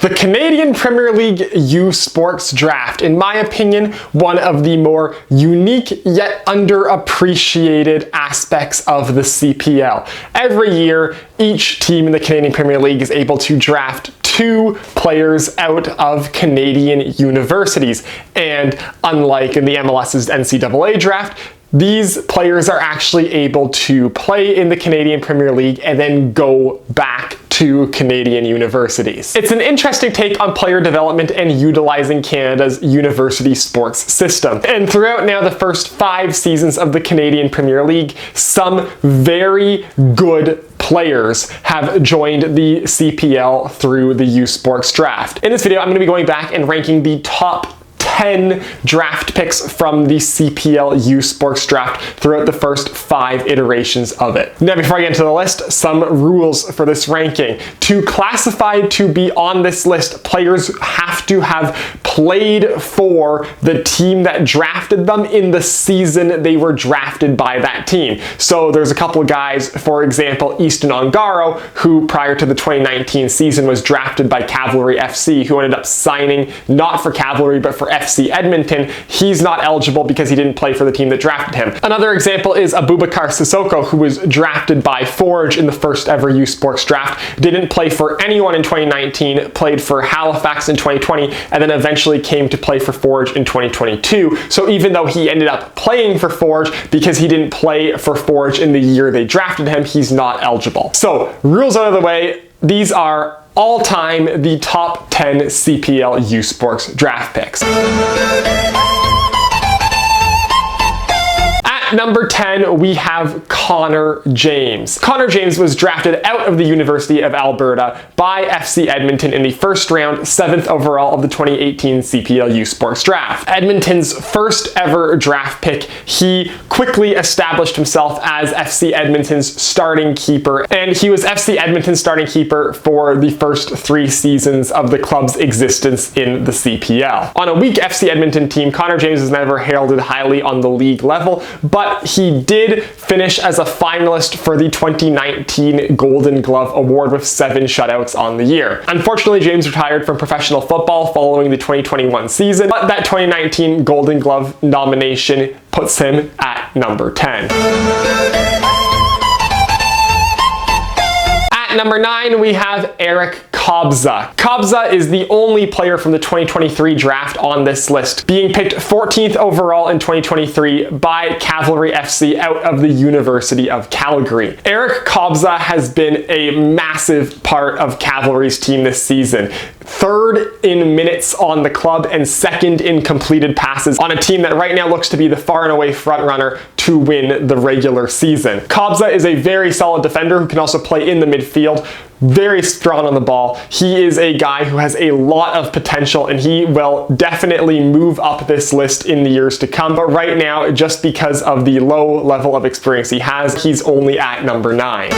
The Canadian Premier League Usports Draft, in my opinion, one of the more unique yet underappreciated aspects of the CPL. Every year, each team in the Canadian Premier League is able to draft 2 players out of Canadian universities. And unlike in the MLS's NCAA draft, these players are actually able to play in the Canadian Premier League and then go back to Canadian universities. It's an interesting take on player development and utilizing Canada's university sports system. And throughout now the first 5 seasons of the Canadian Premier League, some very good players have joined the CPL through the Usports Draft. In this video, I'm going to be going back and ranking the top 10 draft picks from the CPL Usports Draft throughout the first 5 iterations of it. Now, before I get into the list, some rules for this ranking. To classify to be on this list, players have to have played for the team that drafted them in the season they were drafted by that team. So there's a couple of guys, for example, Easton Ongaro, who prior to the 2019 season was drafted by Cavalry FC, who ended up signing not for Cavalry but for FC Edmonton. He's not eligible because he didn't play for the team that drafted him. Another example is Abubakar Sissoko, who was drafted by Forge in the first ever Usports Draft, didn't play for anyone in 2019, played for Halifax in 2020, and then eventually came to play for Forge in 2022. So even though he ended up playing for Forge, because he didn't play for Forge in the year they drafted him, he's not eligible. So rules out of the way, these are all-time the top 10 CPL Usports draft picks. At number 10, we have Connor James. Connor James was drafted out of the University of Alberta by FC Edmonton in the first round, 7th overall of the 2018 CPL Usports Draft. Edmonton's first ever draft pick, he quickly established himself as FC Edmonton's starting keeper, and he was FC Edmonton's starting keeper for the first 3 seasons of the club's existence in the CPL. On a weak FC Edmonton team, Connor James was never heralded highly on the league level, but he did finish as a finalist for the 2019 Golden Glove Award with 7 shutouts on the year. Unfortunately, James retired from professional football following the 2021 season, but that 2019 Golden Glove nomination puts him at number 10. At number 9, we have Eric Kobza. Kobza is the only player from the 2023 draft on this list, being picked 14th overall in 2023 by Cavalry FC out of the University of Calgary. Eric Kobza has been a massive part of Cavalry's team this season. 3rd in minutes on the club and 2nd in completed passes on a team that right now looks to be the far and away front runner to win the regular season. Kobza is a very solid defender who can also play in the midfield, very strong on the ball. He is a guy who has a lot of potential and he will definitely move up this list in the years to come. But right now, just because of the low level of experience he has, he's only at number 9.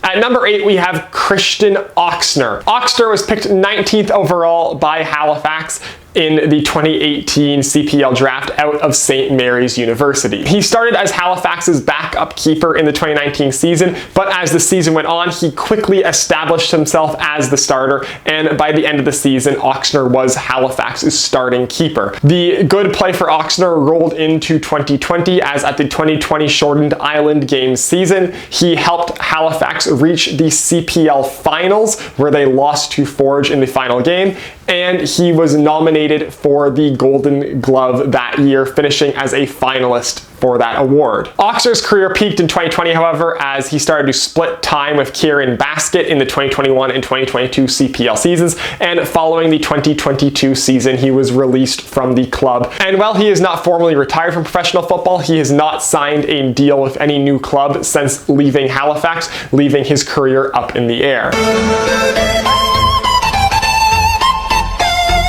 At number 8, we have Christian Oxner. Oxner was picked 19th overall by Halifax in the 2018 CPL draft out of St. Mary's University. He started as Halifax's backup keeper in the 2019 season, but as the season went on, he quickly established himself as the starter, and by the end of the season, Oxner was Halifax's starting keeper. The good play for Oxner rolled into 2020, as at the 2020 shortened Island Games season, he helped Halifax reach the CPL finals, where they lost to Forge in the final game, and he was nominated for the Golden Glove that year, finishing as a finalist for that award. Oxner's career peaked in 2020, however, as he started to split time with Kieran Baskett in the 2021 and 2022 CPL seasons, and following the 2022 season, he was released from the club. And while he is not formally retired from professional football, he has not signed a deal with any new club since leaving Halifax, leaving his career up in the air.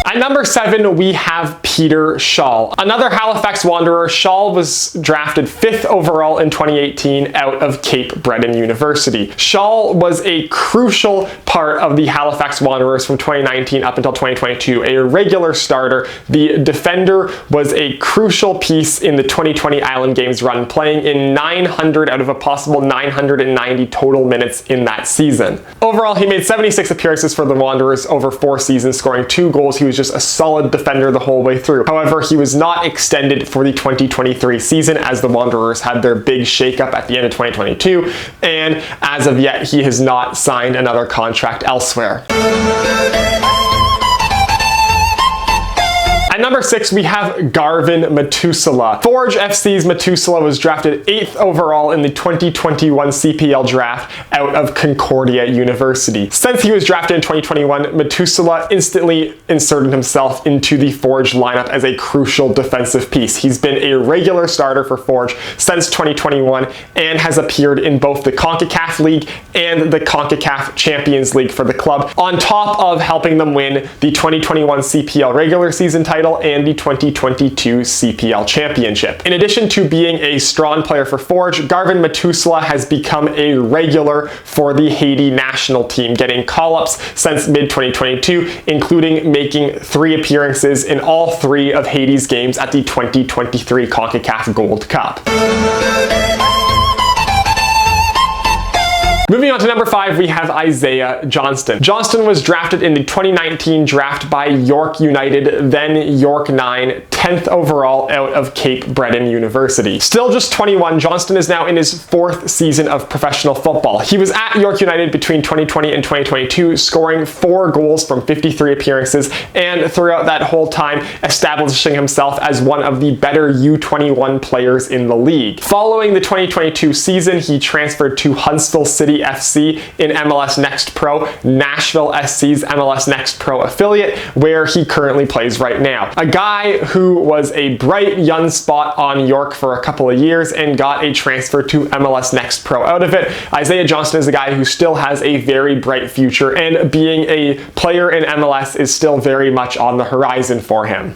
At number 7, we have Peter Schall. Another Halifax Wanderer, Schall was drafted 5th overall in 2018 out of Cape Breton University. Schall was a crucial part of the Halifax Wanderers from 2019 up until 2022, a regular starter. The defender was a crucial piece in the 2020 Island Games run, playing in 900 out of a possible 990 total minutes in that season. Overall, he made 76 appearances for the Wanderers over 4 seasons, scoring 2 goals. He was just a solid defender the whole way through. However, he was not extended for the 2023 season as the Wanderers had their big shakeup at the end of 2022, and as of yet, he has not signed another contract elsewhere. At number 6, we have Garvin Matusala. Forge FC's Matusala was drafted 8th overall in the 2021 CPL draft out of Concordia University. Since he was drafted in 2021, Matusala instantly inserted himself into the Forge lineup as a crucial defensive piece. He's been a regular starter for Forge since 2021 and has appeared in both the CONCACAF League and the CONCACAF Champions League for the club, on top of helping them win the 2021 CPL regular season title and the 2022 CPL Championship. In addition to being a strong player for Forge, Garvin Matusala has become a regular for the Haiti national team, getting call-ups since mid-2022, including making 3 appearances in all 3 of Haiti's games at the 2023 CONCACAF Gold Cup. Moving on to number 5, we have Isaiah Johnston. Johnston was drafted in the 2019 draft by York United, then York 9, 10th overall out of Cape Breton University. Still just 21, Johnston is now in his 4th season of professional football. He was at York United between 2020 and 2022, scoring 4 goals from 53 appearances, and throughout that whole time establishing himself as one of the better U21 players in the league. Following the 2022 season, he transferred to Huntsville City FC in MLS Next Pro, Nashville SC's MLS Next Pro affiliate, where he currently plays right now. A guy who was a bright young spot on York for a couple of years and got a transfer to MLS Next Pro out of it. Isaiah Johnston is a guy who still has a very bright future, and being a player in MLS is still very much on the horizon for him.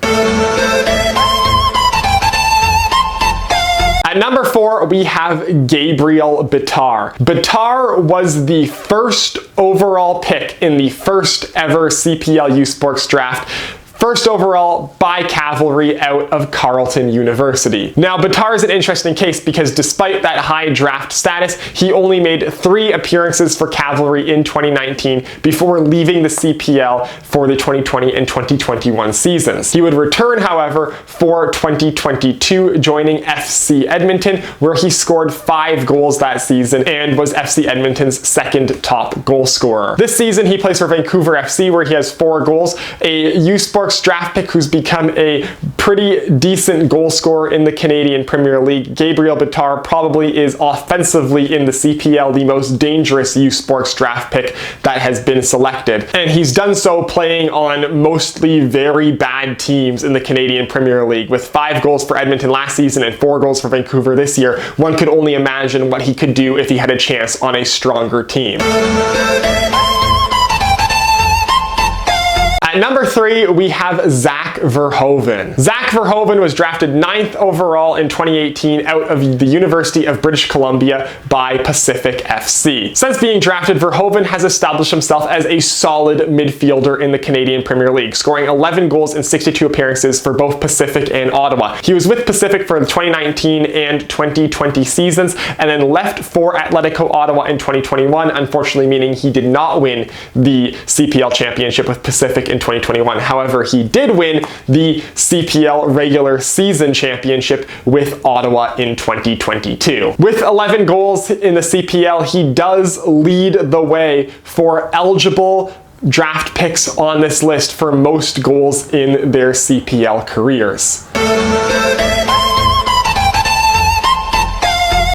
At number 4, we have Gabriel Bitar. Bitar was the first overall pick in the first ever CPL Usports draft. First overall by Cavalry out of Carleton University. Now, Bitar is an interesting case because despite that high draft status, he only made 3 appearances for Cavalry in 2019 before leaving the CPL for the 2020 and 2021 seasons. He would return, however, for 2022, joining FC Edmonton, where he scored 5 goals that season and was FC Edmonton's 2nd top goal scorer. This season, he plays for Vancouver FC, where he has 4 goals, a Usports draft pick who's become a pretty decent goal scorer in the Canadian Premier League. Gabriel Bitar probably is offensively in the CPL the most dangerous Usports draft pick that has been selected. And he's done so playing on mostly very bad teams in the Canadian Premier League. With 5 goals for Edmonton last season and 4 goals for Vancouver this year, one could only imagine what he could do if he had a chance on a stronger team. At number 3, we have Zach Verhoeven. Zach Verhoeven was drafted 9th overall in 2018 out of the University of British Columbia by Pacific FC. Since being drafted, Verhoeven has established himself as a solid midfielder in the Canadian Premier League, scoring 11 goals in 62 appearances for both Pacific and Ottawa. He was with Pacific for the 2019 and 2020 seasons, and then left for Atletico Ottawa in 2021, unfortunately meaning he did not win the CPL championship with Pacific in 2021. However, he did win the CPL regular season championship with Ottawa in 2022. With 11 goals in the CPL, he does lead the way for eligible draft picks on this list for most goals in their CPL careers.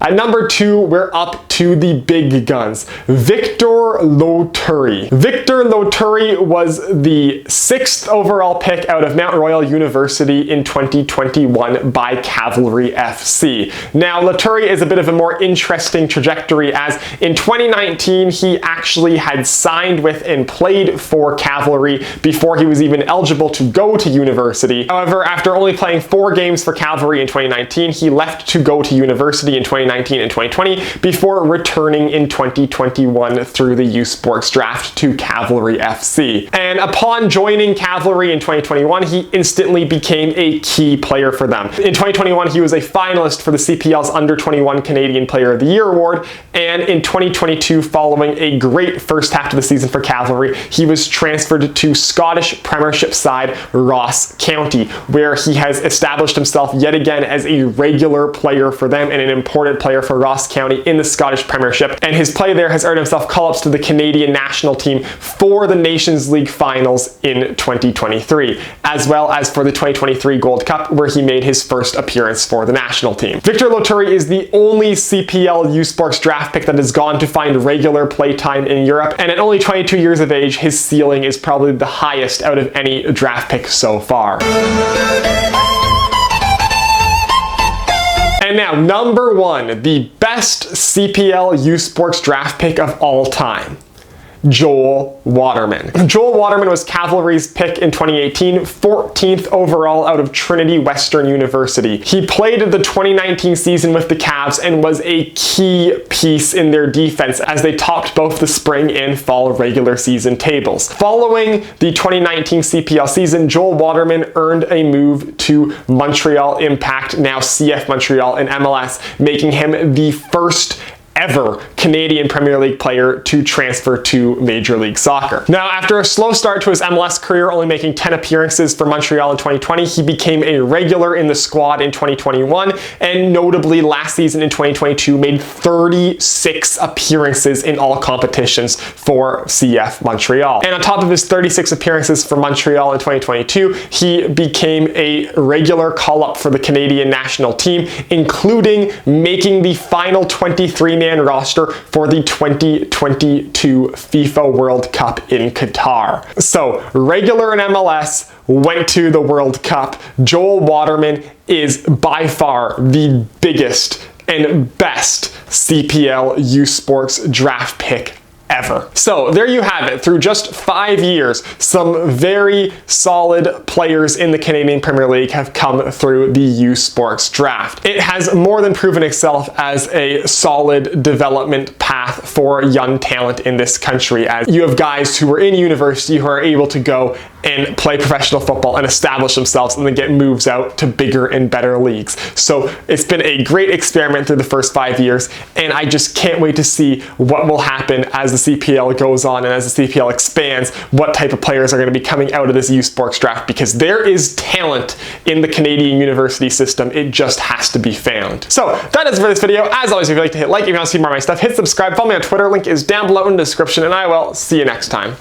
At number 2, we're up to the big guns, Victor Loturi. Victor Loturi was the 6th overall pick out of Mount Royal University in 2021 by Cavalry FC. Now, Loturi is a bit of a more interesting trajectory, as in 2019 he actually had signed with and played for Cavalry before he was even eligible to go to university. However, after only playing 4 games for Cavalry in 2019, he left to go to university in 2019 and 2020 before returning in 2021 through the Usports draft to Cavalry FC. And upon joining Cavalry in 2021, he instantly became a key player for them. In 2021, he was a finalist for the CPL's Under-21 Canadian Player of the Year award, and in 2022, following a great first half of the season for Cavalry, he was transferred to Scottish Premiership side Ross County, where he has established himself yet again as a regular player for them and an important player for Ross County in the Scottish Premiership. And his play there has earned himself call-ups to the Canadian national team for the Nations League finals in 2023, as well as for the 2023 Gold Cup, where he made his first appearance for the national team. Victor Loturi is the only CPL Usports draft pick that has gone to find regular playtime in Europe, and at only 22 years of age, his ceiling is probably the highest out of any draft pick so far. And now, number 1, the best CPL Usports draft pick of all time. Joel Waterman. Joel Waterman was Cavalry's pick in 2018, 14th overall out of Trinity Western University. He played the 2019 season with the Cavs and was a key piece in their defense as they topped both the spring and fall regular season tables. Following the 2019 CPL season, Joel Waterman earned a move to Montreal Impact, now CF Montreal in MLS, making him the first ever Canadian Premier League player to transfer to Major League Soccer. Now, after a slow start to his MLS career, only making 10 appearances for Montreal in 2020, he became a regular in the squad in 2021, and notably last season in 2022 made 36 appearances in all competitions for CF Montreal. And on top of his 36 appearances for Montreal in 2022, he became a regular call-up for the Canadian national team, including making the final 23-man roster for the 2022 FIFA World Cup in Qatar. So, regular in MLS, went to the World Cup. Joel Waterman is by far the biggest and best CPL Usports draft pick ever. So there you have it. Through just 5 years, some very solid players in the Canadian Premier League have come through the Usports draft. It has more than proven itself as a solid development path for young talent in this country, as you have guys who are in university who are able to go and play professional football and establish themselves and then get moves out to bigger and better leagues. So it's been a great experiment through the first 5 years, and I just can't wait to see what will happen as the CPL goes on and as the CPL expands, what type of players are going to be coming out of this Usports draft, because there is talent in the Canadian university system. It just has to be found. So that is for this video. As always, if you'd like to hit like, if you want to see more of my stuff, hit subscribe, follow me on Twitter, link is down below in the description, and I will see you next time.